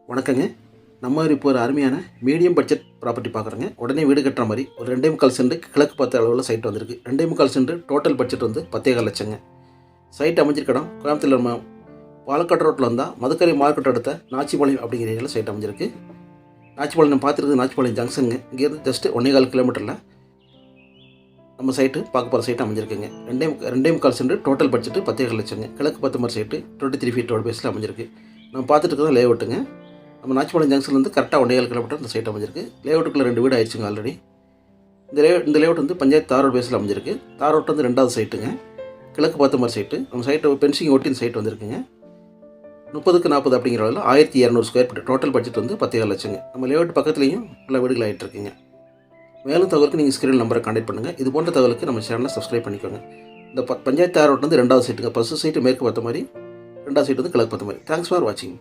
வணக்கங்க. நம்ம இப்போ ஒரு அருமையான மீடியம் பட்ஜெட் ப்ராப்பர்ட்டி பார்க்குறோங்க. உடனே வீடு கட்டுற மாதிரி ஒரு 2.25 சென்ட் கிழக்கு பார்த்த அளவில் சைட் வந்திருக்கு. 2.25 சென்ட் டோட்டல் பட்ஜெட் வந்து 10,15 லட்சங்க. சைட் அமைஞ்சிருக்க இடம் கோயம்புத்தூர் நம்ம பாலக்காடு ரோட்டில் வந்தால் மதுக்கரை மார்க்கெட் அடுத்த நாச்சிபாளையம் அப்படிங்கிற ஏரியாவில் சைட் அமைஞ்சிருக்கு. நாச்சிபாளையம் நம்ம பார்த்துருக்கு நாச்சிபாளையம் ஜங்ஷனுங்க. இங்கேருந்து ஜஸ்ட் 1.25 கிலோமீட்டரில் நம்ம சைட்டு பார்க்க போகிற சைட்டு அமைஞ்சிருக்குங்க. 2.25 சென்ட் டோட்டல் பட்ஜெட்டு 10,15 லட்சங்க. கிழக்கு பார்த்த மாதிரி சைட்டு 23 ஃபீட் ரோடு பேஸில் அமைஞ்சிருக்கு. நம்ம பார்த்துட்டு இருக்கிறது லேஅவுட்டுங்க. நம்ம நாச்சிபாளையம் ஜங்ஷன்லேருந்து கரெக்டாக 1.25 கிலோமீட்டர் இந்த சைட் அமைஞ்சிருக்கு. லேஅவுட்டுக்குள்ளே 2 வீடு ஆயிடுச்சுங்க ஆல்ரெடி. இந்த லேஅவுட் வந்து பஞ்சாயத்து தார் ரோடு பேஸில் அமைஞ்சிருக்கு. தார் ரோட் வந்து 2வது சைட்டுங்க. கிழக்கு பார்த்த மாதிரி சைட்டு. நம்ம சைட்டை பென்சிங் ஒட்டி இந்த சைட் வந்திருக்குங்க. 30க்கு 40 அப்படிங்கிற அளவில் 1200 ஸ்கொயர் ஃபீட் டோட்டல் பட்ஜெட் வந்து 10,15 லட்சங்க. நம்ம லேஅவுட் பக்கத்துலேயும் உள்ள வீடுகள் ஆகிட்டு இருக்குங்க. மேலும் தகவலுக்கு நீங்கள் ஸ்க்ரீன் நம்பரை கான்டெக்ட் பண்ணுங்கள். இது போன்ற தகவலுக்கு நம்ம சேனலை சப்ஸ்கிரைப் பண்ணிக்கோங்க. இந்த பஞ்சாயத்து தார் ரோட் வந்து 2வது சைட்டுங்க. ஃபஸ்ட்டு சைட்டு மேற்கு பார்த்த மாதிரி, 2வது சைட்டு வந்து கிழக்கு பார்த்த மாதிரி. தேங்க்ஸ் ஃபார் வாட்சிங்.